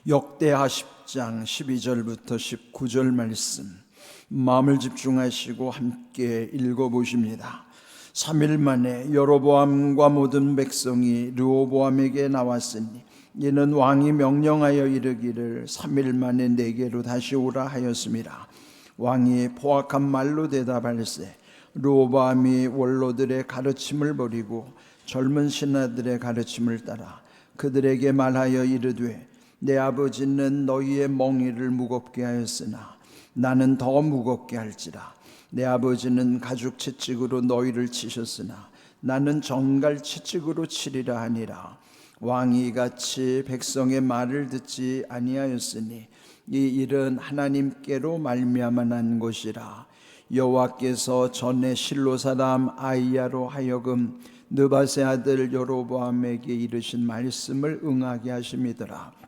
역대하 10장 12절부터 19절 말씀 마음을 집중하시고 함께 읽어보십니다. 3일 만에 여로보암과 모든 백성이 르호보암에게 나왔으니 이는 왕이 명령하여 이르기를 3일 만에 내게로 다시 오라 하였습니다. 왕이 포악한 말로 대답할세 르호보암이 원로들의 가르침을 버리고 젊은 신하들의 가르침을 따라 그들에게 말하여 이르되 내 아버지는 너희의 멍에를 무겁게 하였으나 나는 더 무겁게 할지라. 내 아버지는 가죽 채찍으로 너희를 치셨으나 나는 정갈 채찍으로 치리라 하니라. 왕이 이같이 백성의 말을 듣지 아니하였으니 이 일은 하나님께로 말미암아 난 것이라. 여호와께서 전에 실로 사람 아히야로 하여금 느밧의 아들 여로보암에게 이르신 말씀을 응하게 하심이더라.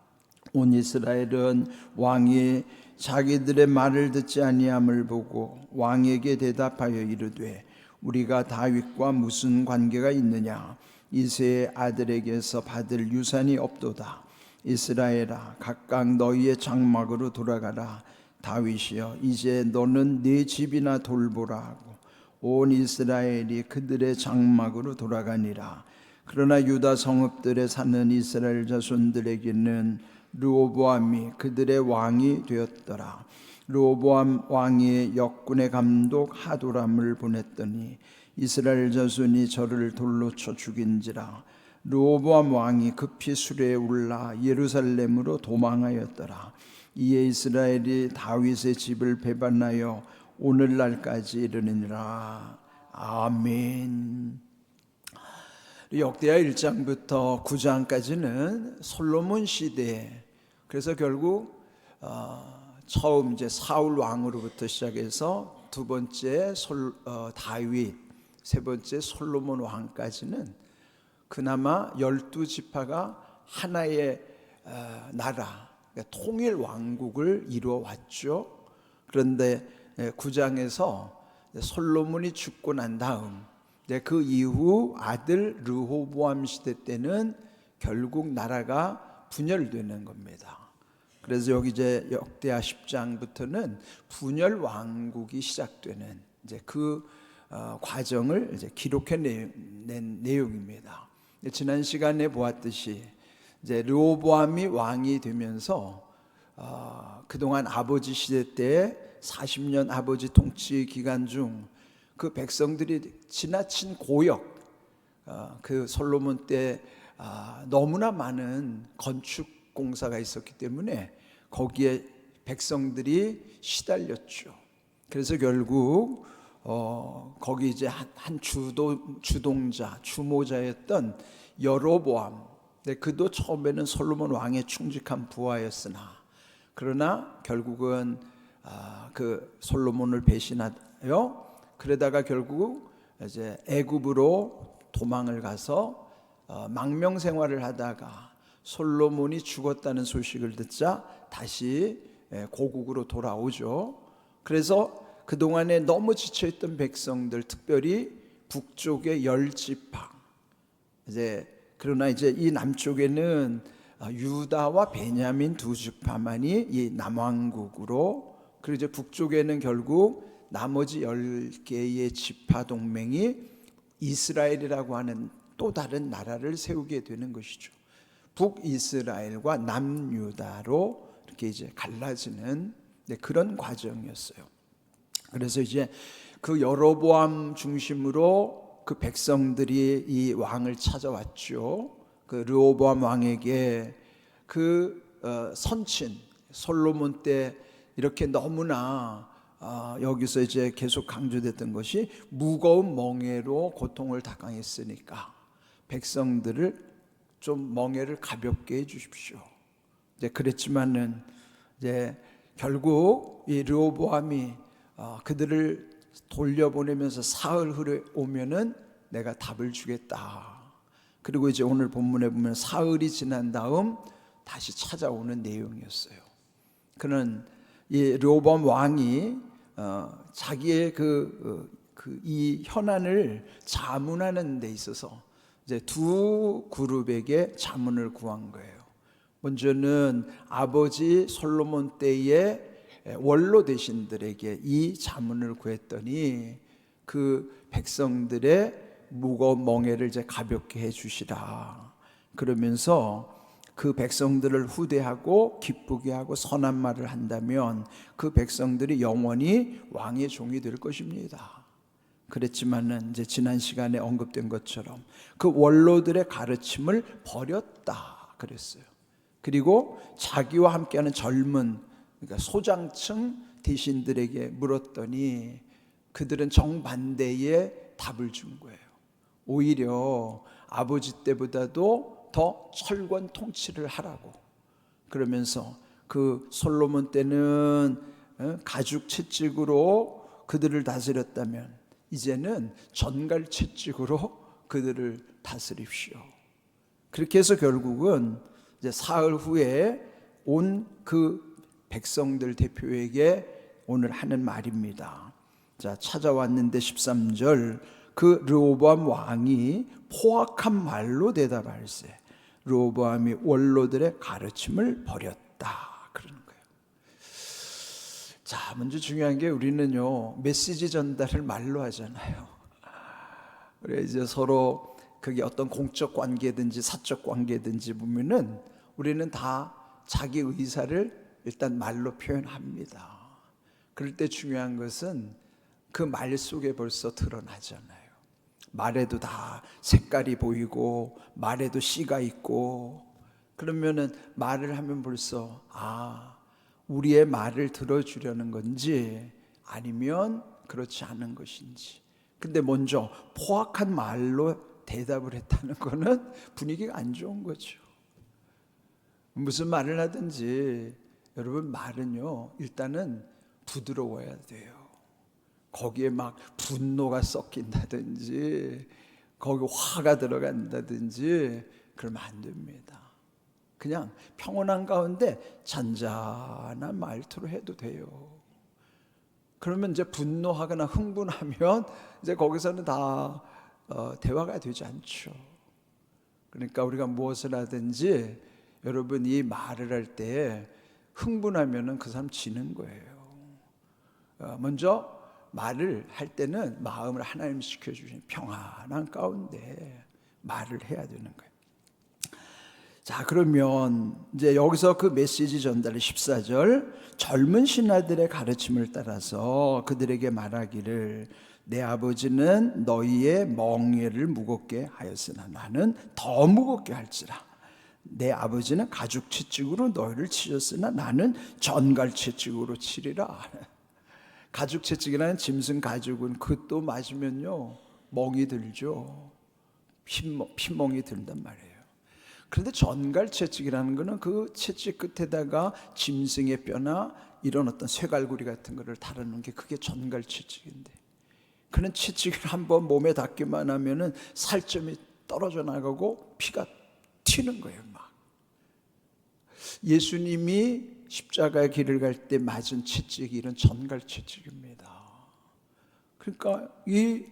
온 이스라엘은 왕이 자기들의 말을 듣지 아니함을 보고 왕에게 대답하여 이르되 우리가 다윗과 무슨 관계가 있느냐? 이새의 아들에게서 받을 유산이 없도다. 이스라엘아 각각 너희의 장막으로 돌아가라. 다윗이여 이제 너는 네 집이나 돌보라 하고 온 이스라엘이 그들의 장막으로 돌아가니라. 그러나 유다 성읍들에 사는 이스라엘 자손들에게는 르호보암이 그들의 왕이 되었더라. 르호보암 왕이 역군의 감독 하도람을 보냈더니 이스라엘 자손이 저를 돌로 쳐 죽인지라. 르호보암 왕이 급히 수레에 올라 예루살렘으로 도망하였더라. 이에 이스라엘이 다윗의 집을 배반하여 오늘날까지 이르니라. 아멘. 역대하 1장부터 9장까지는 솔로몬 시대. 그래서 결국 처음 이제 사울 왕으로부터 시작해서 두 번째 다윗, 세 번째 솔로몬 왕까지는 그나마 12지파가 하나의 나라, 그러니까 통일 왕국을 이루어 왔죠. 그런데 9장에서 솔로몬이 죽고 난 다음 그 이후 아들 르호보암 시대 때는 결국 나라가 분열되는 겁니다. 그래서 여기 이제 역대하 10장부터는 분열 왕국이 시작되는 이제 그 과정을 이제 기록해 낸 내용입니다. 지난 시간에 보았듯이 이제 르호보암이 왕이 되면서 그동안 아버지 시대 때 40년 아버지 통치 기간 중 그 백성들이 지나친 고역, 그 솔로몬 때 너무나 많은 건축 공사가 있었기 때문에 거기에 백성들이 시달렸죠. 그래서 결국 거기 이제 한 주동자, 주모자였던 여로보암, 그도 처음에는 솔로몬 왕의 충직한 부하였으나 그러나 결국은 그 솔로몬을 배신하여 그러다가 결국 이제 애굽으로 도망을 가서 망명 생활을 하다가 솔로몬이 죽었다는 소식을 듣자 다시 고국으로 돌아오죠. 그래서 그동안에 너무 지쳐있던 백성들, 특별히 북쪽의 10지파, 그러나 이제 이 남쪽에는 유다와 베냐민 두 지파만이 이 남왕국으로, 그리고 이제 북쪽에는 결국 나머지 10개의 지파 동맹이 이스라엘이라고 하는 또 다른 나라를 세우게 되는 것이죠. 북이스라엘과 남유다로 이렇게 이제 갈라지는 그런 과정이었어요. 그래서 이제 그 여로보암 중심으로 그 백성들이 이 왕을 찾아왔죠. 그 르호보암 왕에게 그 선친 솔로몬 때 이렇게 너무나 여기서 이제 계속 강조됐던 것이 무거운 멍에로 고통을 당했으니까 백성들을 좀 멍에를 가볍게 해주십시오. 이제 그랬지만은 이제 결국 이 르호보암이 그들을 돌려보내면서 사흘 후에 오면은 내가 답을 주겠다. 그리고 이제 오늘 본문에 보면 사흘이 지난 다음 다시 찾아오는 내용이었어요. 그는 이 르호보암 왕이 자기의 이 현안을 자문하는 데 있어서 이제 두 그룹에게 자문을 구한 거예요. 먼저는 아버지 솔로몬 때에 원로 대신들에게 이 자문을 구했더니 그 백성들의 무거운 멍에를 이제 가볍게 해주시라. 그러면서 그 백성들을 후대하고 기쁘게 하고 선한 말을 한다면 그 백성들이 영원히 왕의 종이 될 것입니다. 그랬지만은 이제 지난 시간에 언급된 것처럼 그 원로들의 가르침을 버렸다 그랬어요. 그리고 자기와 함께하는 젊은, 그러니까 소장층 대신들에게 물었더니 그들은 정반대의 답을 준 거예요. 오히려 아버지 때보다도 더 철권 통치를 하라고. 그러면서 그 솔로몬 때는 가죽 채찍으로 그들을 다스렸다면 이제는 전갈 채찍으로 그들을 다스립시오. 그렇게 해서 결국은 이제 사흘 후에 온 그 백성들 대표에게 오늘 하는 말입니다. 자, 찾아왔는데 13절, 그 르호보암 왕이 포악한 말로 대답할세. 르호보암이 원로들의 가르침을 버렸다 그러는 거예요. 자, 먼저 중요한 게 우리는요 메시지 전달을 말로 하잖아요. 우리 이제 서로 그게 어떤 공적 관계든지 사적 관계든지 보면은 우리는 다 자기 의사를 일단 말로 표현합니다. 그럴 때 중요한 것은 그 말 속에 벌써 드러나잖아요. 말에도 다 색깔이 보이고 말에도 씨가 있고, 그러면은 말을 하면 벌써 우리의 말을 들어주려는 건지 아니면 그렇지 않은 것인지. 근데 먼저 포악한 말로 대답을 했다는 거는 분위기가 안 좋은 거죠. 무슨 말을 하든지 여러분 말은요 일단은 부드러워야 돼요. 거기에 막 분노가 섞인다든지 거기 화가 들어간다든지 그러면 안 됩니다. 그냥 평온한 가운데 잔잔한 말투로 해도 돼요. 그러면 이제 분노하거나 흥분하면 이제 거기서는 다 대화가 되지 않죠. 그러니까 우리가 무엇을 하든지 여러분 이 말을 할 때 흥분하면은 그 사람 지는 거예요. 먼저 말을 할 때는 마음을 하나님 시켜주신 평안한 가운데 말을 해야 되는 거예요. 자, 그러면 이제 여기서 그 메시지 전달의 14절, 젊은 신하들의 가르침을 따라서 그들에게 말하기를 내 아버지는 너희의 멍에를 무겁게 하였으나 나는 더 무겁게 할지라. 내 아버지는 가죽 채찍으로 너희를 치셨으나 나는 전갈 채찍으로 치리라. 가죽 채찍이라는 짐승 가죽은 그것도 맞으면요 멍이 들죠. 핏멍이 든단 말이에요. 그런데 전갈 채찍이라는 거는 그 채찍 끝에다가 짐승의 뼈나 이런 어떤 쇠갈고리 같은 거를 다루는 게 그게 전갈 채찍인데, 그런 채찍을 한번 몸에 닿기만 하면은 살점이 떨어져 나가고 피가 튀는 거예요. 막 예수님이 십자가의 길을 갈 때 맞은 채찍이 이런 전갈 채찍입니다. 그러니까 이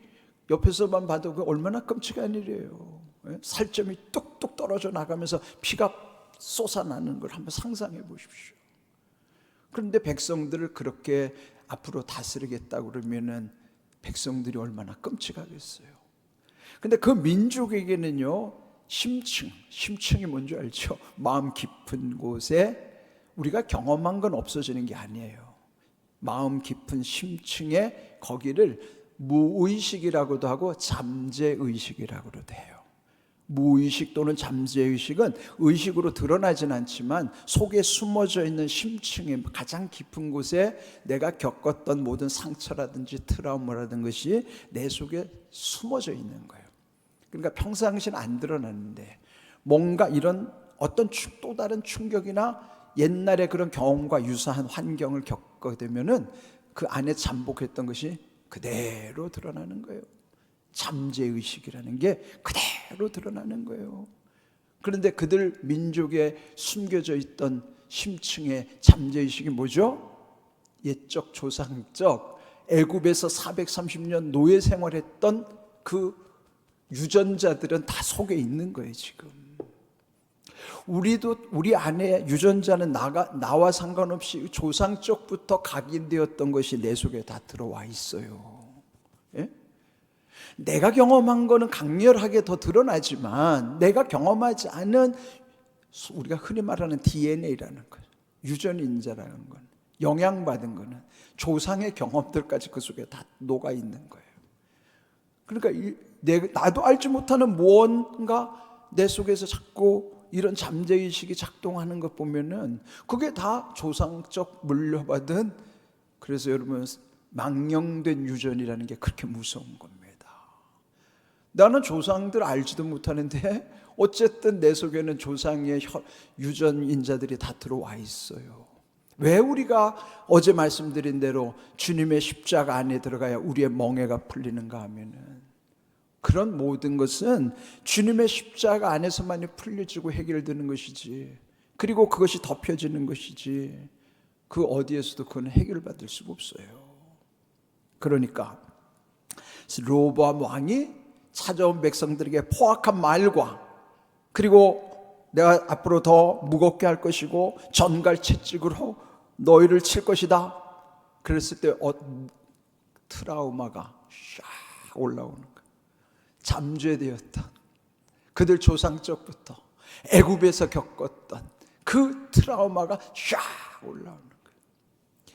옆에서만 봐도 그 얼마나 끔찍한 일이에요. 살점이 뚝뚝 떨어져 나가면서 피가 쏟아나는 걸 한번 상상해 보십시오. 그런데 백성들을 그렇게 앞으로 다스리겠다고 그러면은 백성들이 얼마나 끔찍하겠어요. 근데 그 민족에게는요 심층이 뭔지 알죠? 마음 깊은 곳에 우리가 경험한 건 없어지는 게 아니에요. 마음 깊은 심층에 거기를 무의식이라고도 하고 잠재의식이라고도 해요. 무의식 또는 잠재의식은 의식으로 드러나진 않지만 속에 숨어져 있는 심층의 가장 깊은 곳에 내가 겪었던 모든 상처라든지 트라우마라든 것이 내 속에 숨어져 있는 거예요. 그러니까 평상시는 안 드러나는데 뭔가 이런 어떤 또 다른 충격이나 옛날에 그런 경험과 유사한 환경을 겪게 되면은 그 안에 잠복했던 것이 그대로 드러나는 거예요. 잠재의식이라는 게 그대로 드러나는 거예요. 그런데 그들 민족에 숨겨져 있던 심층의 잠재의식이 뭐죠? 옛적 조상적 애굽에서 430년 노예 생활했던 그 유전자들은 다 속에 있는 거예요. 지금 우리도 우리 안에 유전자는 나와 상관없이 조상 쪽부터 각인되었던 것이 내 속에 다 들어와 있어요. 예? 내가 경험한 거는 강렬하게 더 드러나지만 내가 경험하지 않은 우리가 흔히 말하는 DNA라는 것, 유전인자라는 것, 영향받은 거는 조상의 경험들까지 그 속에 다 녹아 있는 거예요. 그러니까 나도 알지 못하는 무언가 내 속에서 자꾸 이런 잠재의식이 작동하는 것 보면은 그게 다 조상적 물려받은, 그래서 여러분 망령된 유전이라는 게 그렇게 무서운 겁니다. 나는 조상들 알지도 못하는데 어쨌든 내 속에는 조상의 유전인자들이 다 들어와 있어요. 왜 우리가 어제 말씀드린 대로 주님의 십자가 안에 들어가야 우리의 멍에가 풀리는가 하면은, 그런 모든 것은 주님의 십자가 안에서만이 풀려지고 해결되는 것이지, 그리고 그것이 덮여지는 것이지, 그 어디에서도 그건 해결받을 수가 없어요. 그러니까 르호보암 왕이 찾아온 백성들에게 포악한 말과, 그리고 내가 앞으로 더 무겁게 할 것이고 전갈 채찍으로 너희를 칠 것이다, 그랬을 때 트라우마가 샥 올라오는 거예요. 잠재되었던, 그들 조상적부터 애굽에서 겪었던 그 트라우마가 샥 올라오는 거예요.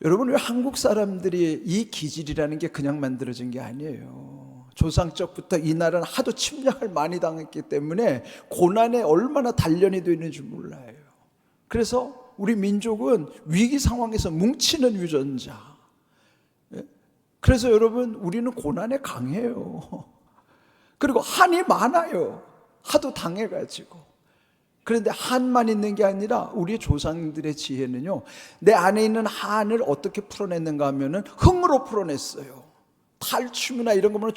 여러분, 왜 한국 사람들이 이 기질이라는 게 그냥 만들어진 게 아니에요. 조상적부터 이 나라는 하도 침략을 많이 당했기 때문에 고난에 얼마나 단련이 되어 있는지 몰라요. 그래서 우리 민족은 위기 상황에서 뭉치는 유전자. 그래서 여러분, 우리는 고난에 강해요. 그리고 한이 많아요. 하도 당해가지고. 그런데 한만 있는 게 아니라 우리 조상들의 지혜는요, 내 안에 있는 한을 어떻게 풀어냈는가 하면은 흥으로 풀어냈어요. 탈춤이나 이런 거 보면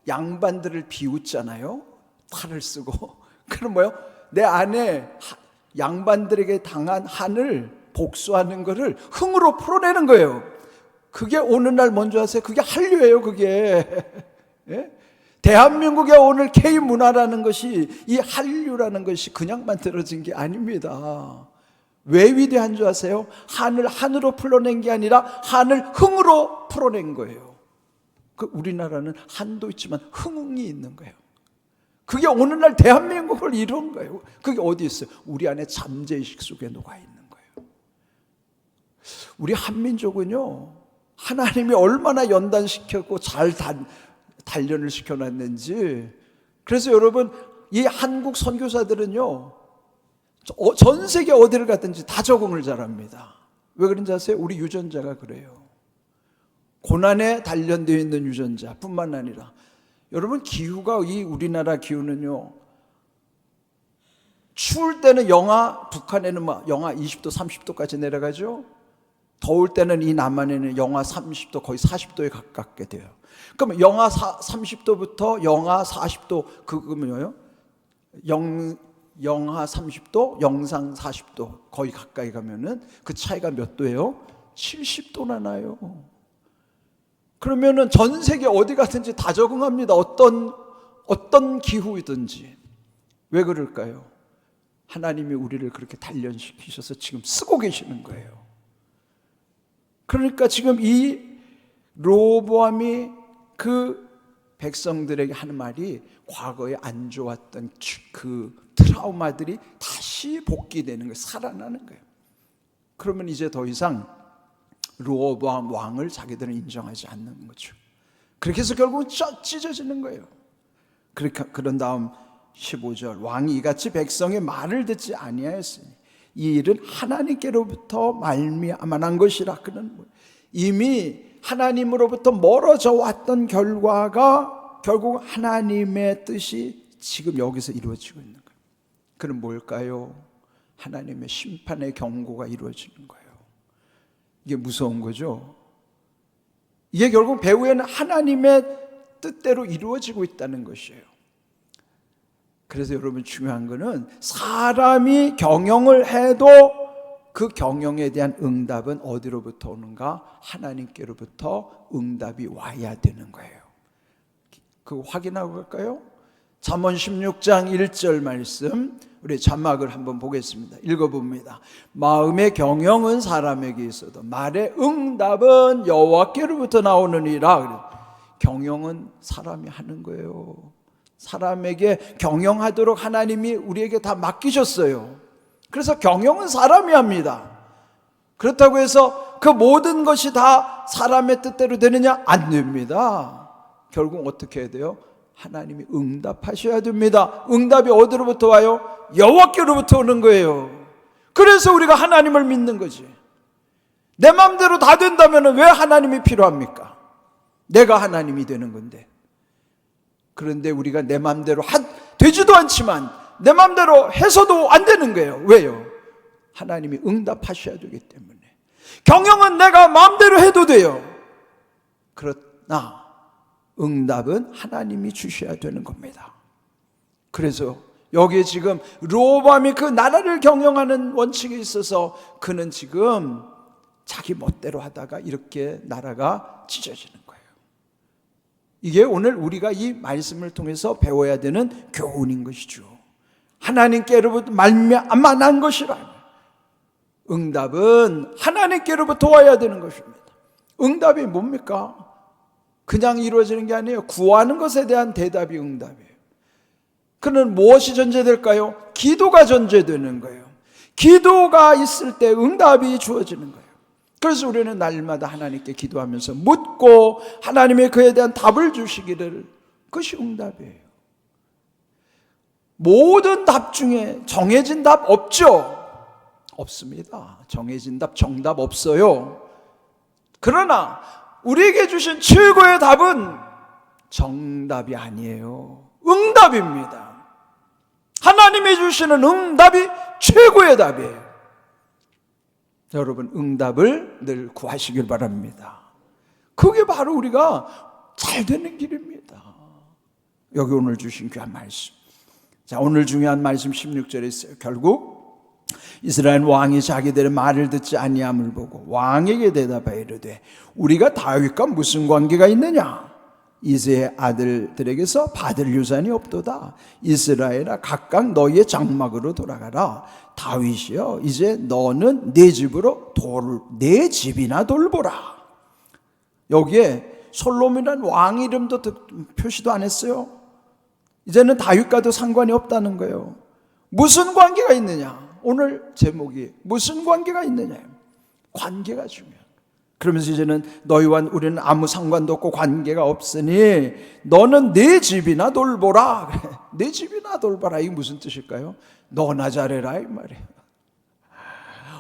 양반들을 비웃잖아요. 탈을 쓰고. 그럼 뭐요? 내 안에 양반들에게 당한 한을 복수하는 거를 흥으로 풀어내는 거예요. 그게 오늘날 뭔지 아세요? 그게 한류예요. 그게. 예? 대한민국의 오늘 K문화라는 것이, 이 한류라는 것이 그냥 만들어진 게 아닙니다. 왜 위대한 줄 아세요? 한을 한으로 풀어낸 게 아니라 한을 흥으로 풀어낸 거예요. 우리나라는 한도 있지만 흥이 있는 거예요. 그게 오늘날 대한민국을 이룬 거예요. 그게 어디 있어요? 우리 안에 잠재의식 속에 녹아 있는 거예요. 우리 한민족은요, 하나님이 얼마나 연단시켰고 잘 단련을 시켜놨는지. 그래서 여러분, 이 한국 선교사들은요, 전 세계 어디를 가든지 다 적응을 잘합니다. 왜 그런지 아세요? 우리 유전자가 그래요. 고난에 단련되어 있는 유전자 뿐만 아니라, 여러분, 기후가, 이 우리나라 기후는요, 추울 때는 북한에는 영하 20도 30도까지 내려가죠. 더울 때는 이 남한에는 영하 30도 거의 40도에 가깝게 돼요. 그러면 영하 30도부터 영하 40도, 그거면요, 영하 30도, 영상 40도 거의 가까이 가면은 그 차이가 몇 도예요? 70도나 나요. 그러면은 전 세계 어디 가든지 다 적응합니다. 어떤 기후이든지. 왜 그럴까요? 하나님이 우리를 그렇게 단련시키셔서 지금 쓰고 계시는 거예요. 그러니까 지금 이 르호보암이 그 백성들에게 하는 말이, 과거에 안 좋았던 그 트라우마들이 다시 복귀되는 거예요. 살아나는 거예요. 그러면 이제 더 이상 르호보암 왕을 자기들은 인정하지 않는 거죠. 그렇게 해서 결국은 찢어지는 거예요. 그런 다음 15절, 왕이 이같이 백성의 말을 듣지 아니하였으니 이 일은 하나님께로부터 말미암아 난 것이라. 그는 이미 하나님으로부터 멀어져 왔던 결과가 결국 하나님의 뜻이 지금 여기서 이루어지고 있는 거예요. 그럼 뭘까요? 하나님의 심판의 경고가 이루어지는 거예요. 이게 무서운 거죠. 이게 결국 배후에는 하나님의 뜻대로 이루어지고 있다는 것이에요. 그래서 여러분, 중요한 거는 사람이 경영을 해도 그 경영에 대한 응답은 어디로부터 오는가? 하나님께로부터 응답이 와야 되는 거예요. 그거 확인하고 갈까요? 잠언 16장 1절 말씀, 우리 자막을 한번 보겠습니다. 읽어봅니다. 마음의 경영은 사람에게 있어도 말의 응답은 여호와께로부터 나오느니라. 경영은 사람이 하는 거예요. 사람에게 경영하도록 하나님이 우리에게 다 맡기셨어요. 그래서 경영은 사람이 합니다. 그렇다고 해서 그 모든 것이 다 사람의 뜻대로 되느냐? 안 됩니다. 결국 어떻게 해야 돼요? 하나님이 응답하셔야 됩니다. 응답이 어디로부터 와요? 여호와께로부터 오는 거예요. 그래서 우리가 하나님을 믿는 거지. 내 마음대로 다 된다면 왜 하나님이 필요합니까? 내가 하나님이 되는 건데. 그런데 우리가 내 마음대로 되지도 않지만 내 마음대로 해서도 안 되는 거예요. 왜요? 하나님이 응답하셔야 되기 때문에. 경영은 내가 마음대로 해도 돼요. 그러나 응답은 하나님이 주셔야 되는 겁니다. 그래서 여기에 지금 르호보암이 그 나라를 경영하는 원칙에 있어서 그는 지금 자기 멋대로 하다가 이렇게 나라가 찢어지는 거예요. 이게 오늘 우리가 이 말씀을 통해서 배워야 되는 교훈인 것이죠. 하나님께로부터 말미암아 난 것이라. 응답은 하나님께로부터 와야 되는 것입니다. 응답이 뭡니까? 그냥 이루어지는 게 아니에요. 구하는 것에 대한 대답이 응답이에요. 그는 무엇이 전제될까요? 기도가 전제되는 거예요. 기도가 있을 때 응답이 주어지는 거예요. 그래서 우리는 날마다 하나님께 기도하면서 묻고 하나님이 그에 대한 답을 주시기를, 그것이 응답이에요. 모든 답 중에 정해진 답 없죠? 없습니다. 정해진 답, 정답 없어요. 그러나 우리에게 주신 최고의 답은 정답이 아니에요. 응답입니다. 하나님이 주시는 응답이 최고의 답이에요. 여러분, 응답을 늘 구하시길 바랍니다. 그게 바로 우리가 잘 되는 길입니다. 여기 오늘 주신 귀한 말씀. 자, 오늘 중요한 말씀 16절에 있어요. 결국 이스라엘 왕이 자기들의 말을 듣지 아니함을 보고 왕에게 대답하여 이르되 우리가 다윗과 무슨 관계가 있느냐? 이새의 아들들에게서 받을 유산이 없도다. 이스라엘아, 각각 너희의 장막으로 돌아가라. 다윗이여, 이제 너는 내 집으로 내 집이나 돌보라. 여기에 솔로몬이라는 왕 이름도 표시도 안 했어요. 이제는 다윗과도 상관이 없다는 거예요. 무슨 관계가 있느냐? 오늘 제목이 무슨 관계가 있느냐? 관계가 중요해요. 그러면서 이제는 너희와 우리는 아무 상관도 없고 관계가 없으니 너는 내 집이나 돌보라. 내 집이나 돌보라. 이게 무슨 뜻일까요? 너나 잘해라 이 말이에요.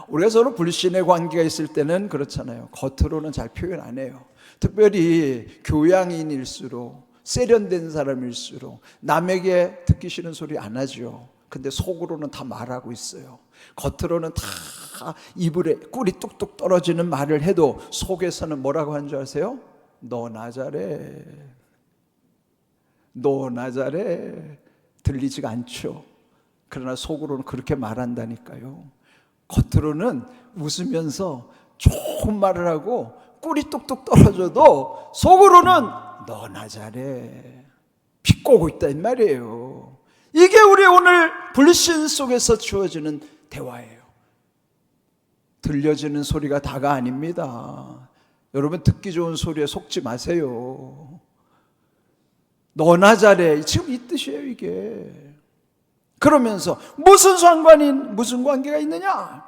우리가 서로 불신의 관계가 있을 때는 그렇잖아요. 겉으로는 잘 표현 안 해요. 특별히 교양인일수록, 세련된 사람일수록 남에게 듣기 싫은 소리 안 하죠. 근데 속으로는 다 말하고 있어요. 겉으로는 다 이불에 꿀이 뚝뚝 떨어지는 말을 해도 속에서는 뭐라고 하는 줄 아세요? 너나 잘해. 너나 잘해. 들리지가 않죠. 그러나 속으로는 그렇게 말한다니까요. 겉으로는 웃으면서 좋은 말을 하고 꿀이 뚝뚝 떨어져도 속으로는 너나 잘해. 비꼬고 있다 이 말이에요. 이게 우리 오늘 불신 속에서 주어지는 대화예요. 들려지는 소리가 다가 아닙니다. 여러분, 듣기 좋은 소리에 속지 마세요. 너나 잘해. 지금 이 뜻이에요, 이게. 그러면서 무슨 관계가 있느냐?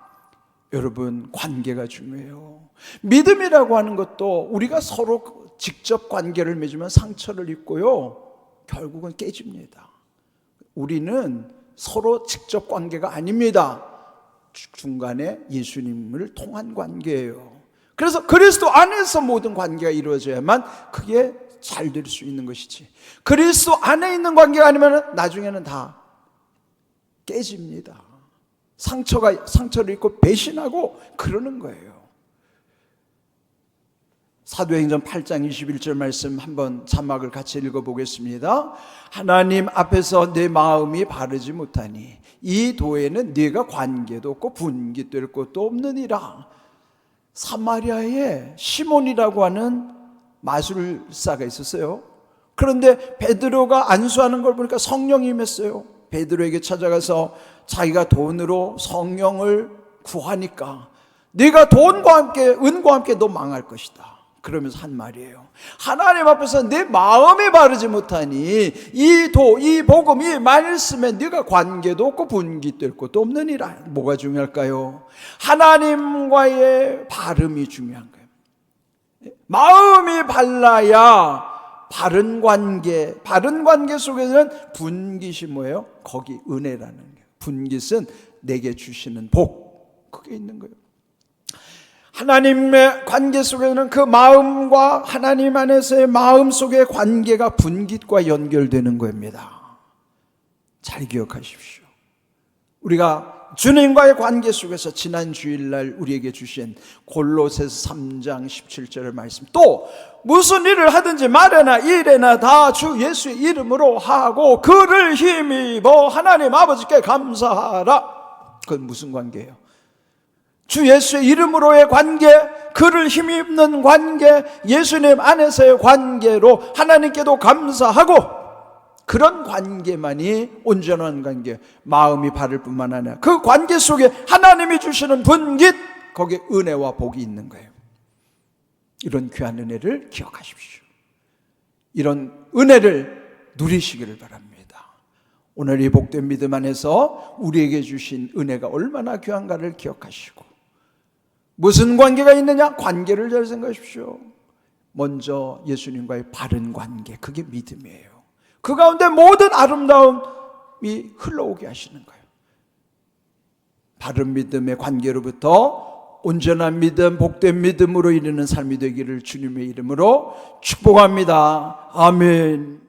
여러분, 관계가 중요해요. 믿음이라고 하는 것도 우리가 서로 직접 관계를 맺으면 상처를 입고요, 결국은 깨집니다. 우리는 서로 직접 관계가 아닙니다. 중간에 예수님을 통한 관계예요. 그래서 그리스도 안에서 모든 관계가 이루어져야만 그게 잘 될 수 있는 것이지, 그리스도 안에 있는 관계가 아니면 나중에는 다 깨집니다. 상처를 입고 배신하고 그러는 거예요. 사도행전 8장 21절 말씀 한번 자막을 같이 읽어보겠습니다. 하나님 앞에서 내 마음이 바르지 못하니 이 도에는 네가 관계도 없고 분깃될 것도 없느니라. 사마리아에 시몬이라고 하는 마술사가 있었어요. 그런데 베드로가 안수하는 걸 보니까 성령이 임했어요. 베드로에게 찾아가서 자기가 돈으로 성령을 구하니까 네가 돈과 함께 은과 함께 너 망할 것이다 그러면서 한 말이에요. 하나님 앞에서 내 마음이 바르지 못하니 이 복음, 이 말씀에 네가 관계도 없고 분깃될 것도 없느니라. 뭐가 중요할까요? 하나님과의 바름이 중요한 거예요. 마음이 발라야 바른 관계 속에서는 분깃이 뭐예요? 거기 은혜라는 거예요. 분깃은 내게 주시는 복, 그게 있는 거예요. 하나님의 관계 속에는 그 마음과 하나님 안에서의 마음 속의 관계가 분깃과 연결되는 겁니다. 잘 기억하십시오. 우리가 주님과의 관계 속에서 지난 주일날 우리에게 주신 골로새서 3장 17절의 말씀, 또 무슨 일을 하든지 말에나 일에나 다 주 예수의 이름으로 하고 그를 힘입어 하나님 아버지께 감사하라. 그건 무슨 관계예요? 주 예수의 이름으로의 관계, 그를 힘입는 관계, 예수님 안에서의 관계로 하나님께도 감사하고, 그런 관계만이 온전한 관계, 마음이 바를 뿐만 아니라 그 관계 속에 하나님이 주시는 분깃, 거기에 은혜와 복이 있는 거예요. 이런 귀한 은혜를 기억하십시오. 이런 은혜를 누리시기를 바랍니다. 오늘 이 복된 믿음 안에서 우리에게 주신 은혜가 얼마나 귀한가를 기억하시고, 무슨 관계가 있느냐? 관계를 잘 생각하십시오. 먼저 예수님과의 바른 관계, 그게 믿음이에요. 그 가운데 모든 아름다움이 흘러오게 하시는 거예요. 바른 믿음의 관계로부터 온전한 믿음, 복된 믿음으로 이르는 삶이 되기를 주님의 이름으로 축복합니다. 아멘.